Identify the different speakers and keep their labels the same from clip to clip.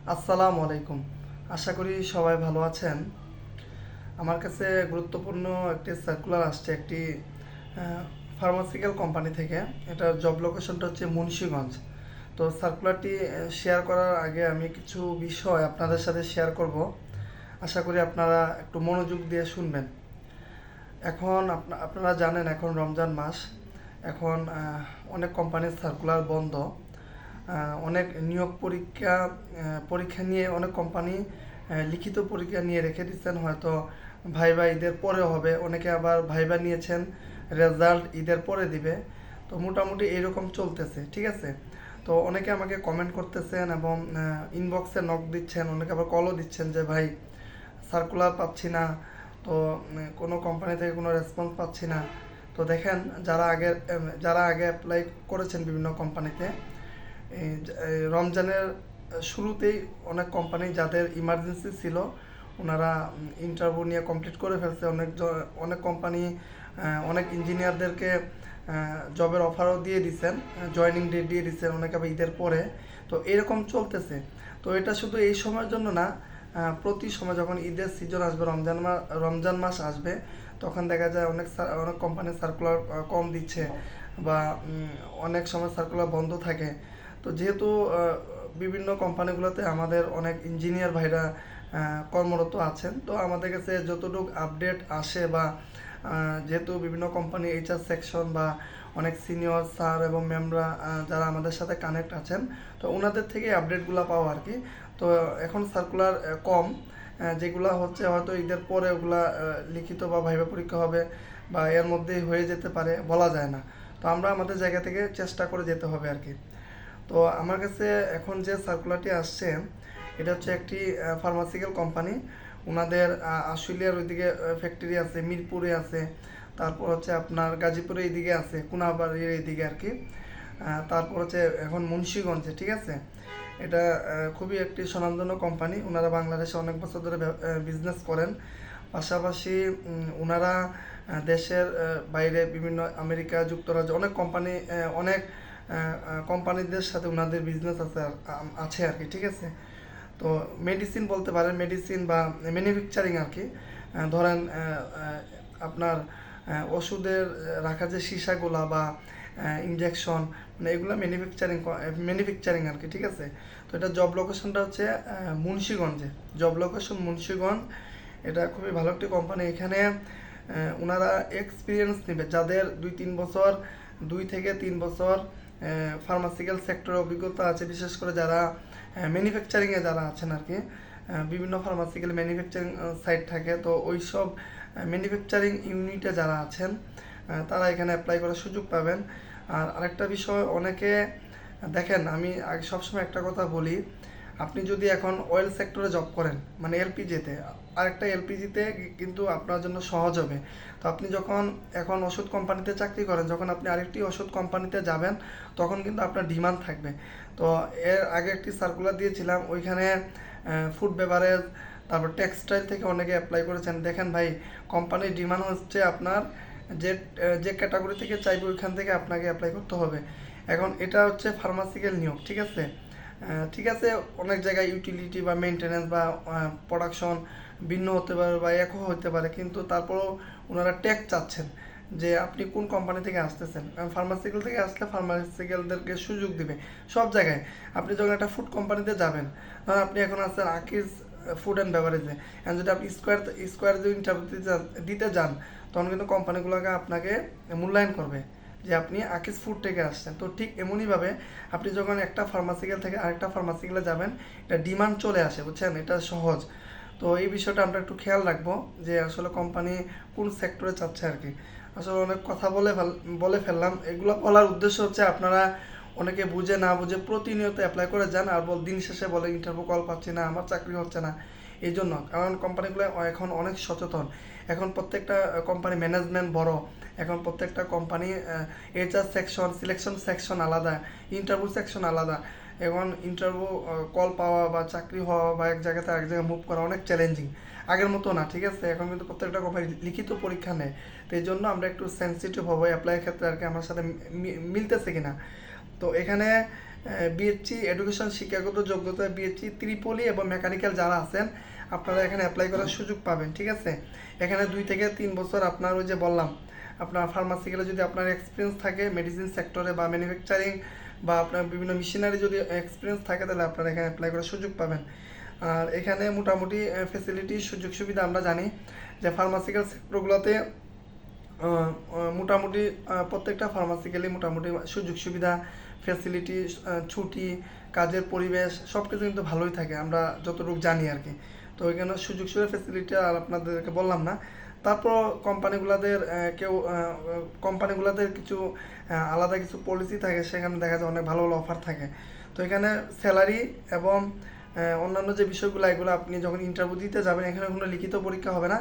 Speaker 1: আসসালামু আলাইকুম। আশা করি সবাই ভালো আছেন। আমার কাছে গুরুত্বপূর্ণ একটি সার্কুলার আসছে একটি ফার্মাসিউটিক্যাল কোম্পানি থেকে। এটার জব লোকেশনটা হচ্ছে মুন্সিগঞ্জ। তো সার্কুলারটি শেয়ার করার আগে আমি কিছু বিষয় আপনাদের সাথে শেয়ার করব। আশা করি আপনারা একটু মনোযোগ দিয়ে শুনবেন। এখন আপনারা জানেন এখন রমজান মাস। এখন অনেক কোম্পানির সার্কুলার বন্ধ। অনেক নিয়োগ পরীক্ষা নিয়ে অনেক কোম্পানি লিখিত পরীক্ষা নিয়ে রেখে দিচ্ছেন, হয়তো ভাইবা ঈদের পরে হবে, অনেকে আবার ভাইবা নিয়েছেন, রেজাল্ট ঈদের পরে দিবে। তো মোটামুটি এইরকম চলতেছে, ঠিক আছে। তো অনেকে আমাকে কমেন্ট করতেছেন এবং ইনবক্সে নক দিচ্ছেন, অনেকে আবার কলও দিচ্ছেন যে ভাই সার্কুলার পাচ্ছি না, তো কোনো কোম্পানি থেকে কোনো রেসপন্স পাচ্ছি না। তো দেখেন, যারা আগে অ্যাপ্লাই করেছেন বিভিন্ন কোম্পানিতে, এই রমজানের শুরুতেই অনেক কোম্পানি যাদের ইমার্জেন্সি ছিল ওনারা ইন্টারভিউ নিয়ে কমপ্লিট করে ফেলছে। অনেক কোম্পানি অনেক ইঞ্জিনিয়ারদেরকে জবের অফারও দিয়ে দিচ্ছেন, জয়েনিং ডেট দিয়ে দিচ্ছেন, অনেকে আবার ঈদের পরে। তো এরকম চলতেছে। তো এটা শুধু এই সময়ের জন্য না, প্রতি সময় যখন ঈদের সিজন আসবে, রমজান মাস আসবে, তখন দেখা যায় অনেক কোম্পানি সার্কুলার কম দিচ্ছে বা অনেক সময় সার্কুলার বন্ধ থাকে। তো যেহেতু বিভিন্ন কোম্পানিগুলোতে আমাদের অনেক ইঞ্জিনিয়ার ভাইরা কর্মরত আছেন, তো আমাদের কাছে যতটুকু আপডেট আসে বা যেহেতু বিভিন্ন কোম্পানি এইচআর সেকশন বা অনেক সিনিয়র স্যার এবং ম্যামরা যারা আমাদের সাথে কানেক্ট আছেন, তো ওনাদের থেকে আপডেটগুলো পাওয়া আর কি। তো এখন সার্কুলার কম, যেগুলো হচ্ছে হয়তো ঈদের পরে ওগুলা লিখিত বা ভাইবা পরীক্ষা হবে বা এর মধ্যেই হয়ে যেতে পারে, বলা যায় না। তো আমরা আমাদের জায়গা থেকে চেষ্টা করে যেতে হবে আর কি। তো আমার কাছে এখন যে সার্কুলারটি আসছে, এটা হচ্ছে একটি ফার্মাসিউটিক্যাল কোম্পানি। ওনাদের আশুলিয়ার ওইদিকে ফ্যাক্টরি আছে, মিরপুরে আছে, তারপর হচ্ছে আপনার গাজীপুরে এইদিকে আছে, কোনাবাড়ির এইদিকে আর কি। তারপর হচ্ছে এখন মুন্সিগঞ্জে, ঠিক আছে। এটা খুবই একটি স্বনামধন্য কোম্পানি। ওনারা বাংলাদেশে অনেক বছর ধরে বিজনেস করেন। পাশাপাশি ওনারা দেশের বাইরে বিভিন্ন আমেরিকা যুক্তরাজ্য অনেক কোম্পানিদের সাথে ওনাদের বিজনেস আছে আর কি, ঠিক আছে। তো মেডিসিন বলতে পারেন, মেডিসিন বা ম্যানুফ্যাকচারিং আর কি। ধরেন আপনার ওষুধের রাখা যে সীসাগুলা বা ইনজেকশন, মানে এগুলো ম্যানুফ্যাকচারিং আর কি, ঠিক আছে। তো এটা জব লোকেশনটা হচ্ছে মুন্সিগঞ্জে। Job location Munshiganj. এটা খুবই ভালো একটি কোম্পানি। এখানে ওনারা এক্সপিরিয়েন্স নেবে যাদের 2 থেকে 3 বছর ফার্মাসিক্যাল সেক্টরে অভিজ্ঞতা আছে, বিশেষ করে যারা ম্যানুফ্যাকচারিংয়ে যারা আছেন আর কি। বিভিন্ন ফার্মাসিক্যাল ম্যানুফ্যাকচারিং সাইট থাকে, তো ওই সব ম্যানুফ্যাকচারিং ইউনিটে যারা আছেন তারা এখানে অ্যাপ্লাই করার সুযোগ পাবেন। আর আরেকটা বিষয়, অনেকে দেখেন, আমি আগে সবসময় একটা কথা বলি, আপনি যদি এখন অয়েল সেক্টরে জব করেন, মানে এলপিজিতে, আরেকটা এলপিজিতে কিন্তু আপনার জন্য সহজ হবে। তো আপনি যখন এখন ওষুধ কোম্পানিতে চাকরি করেন, যখন আপনি আরেকটি ওষুধ কোম্পানিতে যাবেন, তখন কিন্তু আপনার ডিমান্ড থাকবে। তো এর আগে একটি সার্কুলার দিয়েছিলাম, ওইখানে ফুড বেভারেজ, তারপর টেক্সটাইল থেকে অনেকে অ্যাপ্লাই করেছেন। দেখেন ভাই, কোম্পানির ডিমান্ড হচ্ছে আপনার যে যে ক্যাটাগরি থেকে চাইবে ওইখান থেকে আপনাকে অ্যাপ্লাই করতে হবে। এখন এটা হচ্ছে ফার্মাসিক্যাল নিয়োগ, ঠিক আছে। ঠিক আছে, অনেক জায়গায় ইউটিলিটি বা মেনটেন্যান্স বা প্রোডাকশন ভিন্ন হতে পারে বা একও হতে পারে, কিন্তু তারপরেও ওনারা ট্যাগ চাচ্ছেন যে আপনি কোন কোম্পানি থেকে আসতেছেন। ফার্মাসিক্যাল থেকে আসলে ফার্মাসিক্যালদেরকে সুযোগ দিবে সব জায়গায়। আপনি যখন একটা ফুড কোম্পানিতে যাবেন, ধরুন আপনি এখন আছেন আকিজ ফুড অ্যান্ড বেভারেজে, অ্যান্ড যদি আপনি স্কোয়ার যদি ইন্টারভিউ দিতে যান, তখন কিন্তু কোম্পানিগুলোকে আপনাকে মূল্যায়ন করবে যে আপনি আকিজ ফুড থেকে আসছেন। তো ঠিক এমনইভাবে আপনি যখন একটা ফার্মাসিক্যাল থেকে আরেকটা ফার্মাসিক্যালে যাবেন, এটা ডিমান্ড চলে আসে, বুঝছেন, এটা সহজ। তো এই বিষয়টা আমরা একটু খেয়াল রাখবো যে আসলে কোম্পানি কোন সেক্টরে চাচ্ছে আর কি। আসলে অনেক কথা বলে ফেললাম। এগুলো বলার উদ্দেশ্য হচ্ছে আপনারা অনেকে বুঝে না বুঝে প্রতিনিয়ত অ্যাপ্লাই করে যান, আর দিন শেষে বলে ইন্টারভিউ কল পাচ্ছি না, আমার চাকরি হচ্ছে না। এই জন্য, কারণ কোম্পানিগুলো এখন অনেক সচেতন। এখন প্রত্যেকটা কোম্পানি ম্যানেজমেন্ট বড়। এখন প্রত্যেকটা company HR section, selection section আলাদা, ইন্টারভিউ সেকশন আলাদা। এখন ইন্টারভিউ কল পাওয়া বা চাকরি হওয়া বা এক জায়গাতে আরেক জায়গায় মুভ করা অনেক চ্যালেঞ্জিং। আগের মতো না, ঠিক আছে। এখন কিন্তু প্রত্যেকটা কোম্পানি লিখিত পরীক্ষা নেয়। তো এই জন্য আমরা একটু সেন্সিটিভ হবো অ্যাপ্লাইয়ের ক্ষেত্রে আর কি, আমার সাথে মিলতেছে কিনা। তো এখানে বিএসসি এডুকেশন শিক্ষাগত যোগ্যতা বিএসসি ত্রিপলি এবং মেকানিক্যাল যারা আছেন আপনারা এখানে অ্যাপ্লাই করার সুযোগ পাবেন, ঠিক আছে। এখানে 2 থেকে 3 বছর আপনার ওই যে বললাম আপনার ফার্মাসিক্যালে যদি আপনার এক্সপিরিয়েন্স থাকে মেডিসিন সেক্টরে বা ম্যানুফ্যাকচারিং বা আপনার বিভিন্ন মেশিনারি যদি এক্সপিরিয়েন্স থাকে তাহলে আপনারা এখানে অ্যাপ্লাই করার সুযোগ পাবেন। আর এখানে মোটামুটি ফ্যাসিলিটি সুযোগ সুবিধা আমরা জানি যে ফার্মাসিক্যাল সেক্টরগুলোতে মোটামুটি প্রত্যেকটা ফার্মাসিক্যালি মোটামুটি সুযোগ সুবিধা ফ্যাসিলিটি ছুটি কাজের পরিবেশ সব কিছু কিন্তু ভালোই থাকে আমরা যতটুকু জানি আর কি। তো এখানে সুযোগ সুবিধা ফ্যাসিলিটি আর আপনাদেরকে বললাম না। তারপর কোম্পানিগুলোদের কিছু আলাদা কিছু পলিসি থাকে, সেখানে দেখা যায় অনেক ভালো ভালো অফার থাকে। তো এখানে স্যালারি এবং অন্যান্য যে বিষয়গুলো এগুলো আপনি যখন ইন্টারভিউ দিতে যাবেন এখানে কোনো লিখিত পরীক্ষা হবে না,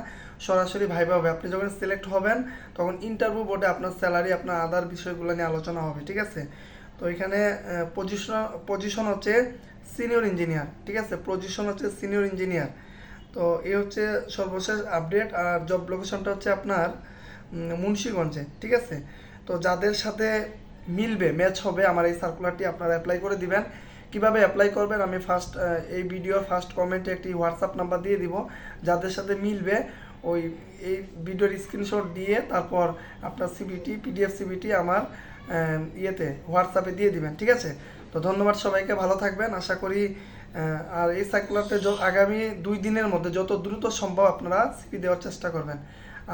Speaker 1: সরাসরি ভাইভা হবে। আপনি যখন সিলেক্ট হবেন তখন ইন্টারভিউ বোর্ডে আপনার স্যালারি আপনার আদার বিষয়গুলো নিয়ে আলোচনা হবে, ঠিক আছে। তো এখানে পজিশন হচ্ছে সিনিয়র ইঞ্জিনিয়ার, ঠিক আছে, পজিশন হচ্ছে সিনিয়র ইঞ্জিনিয়ার। তো এই হচ্ছে সর্বশেষ আপডেট। আর জব লোকেশনটা হচ্ছে আপনার মুন্সিগঞ্জে, ঠিক আছে। তো যাদের সাথে মিলবে ম্যাচ হবে আমার এই সার্কুলারটি আপনারা অ্যাপ্লাই করে দিবেন। কিভাবে অ্যাপ্লাই করবেন আমি এই ভিডিওর ফার্স্ট কমেন্টে একটি হোয়াটসঅ্যাপ নাম্বার দিয়ে দিব। যাদের সাথে মিলবে ওই এই ভিডিওর স্ক্রিনশট দিয়ে তারপর আপনার সিবিটি পিডিএফ সিবিটি আমার হোয়াটসঅ্যাপে দিয়ে দিবেন, ঠিক আছে। তো ধন্যবাদ সবাইকে, ভালো থাকবেন আশা করি। আর এই সার্কুলারটা আগামী 2 দিনের মধ্যে যত দ্রুত সম্ভব আপনারা সিপি দেওয়ার চেষ্টা করবেন।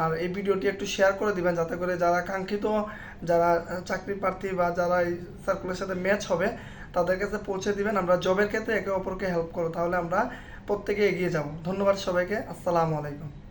Speaker 1: আর এই ভিডিওটি একটু শেয়ার করে দিবেন যাতে করে যারা কাঙ্ক্ষিত যারা চাকরি প্রার্থী বা যারা এই সার্কুলারের সাথে ম্যাচ হবে তাদের কাছে পৌঁছে দিবেন। আমরা জবের ক্ষেত্রে একে অপরকে হেল্প করব, তাহলে আমরা প্রত্যেকে এগিয়ে যাব। ধন্যবাদ সবাইকে, আসসালামু আলাইকুম।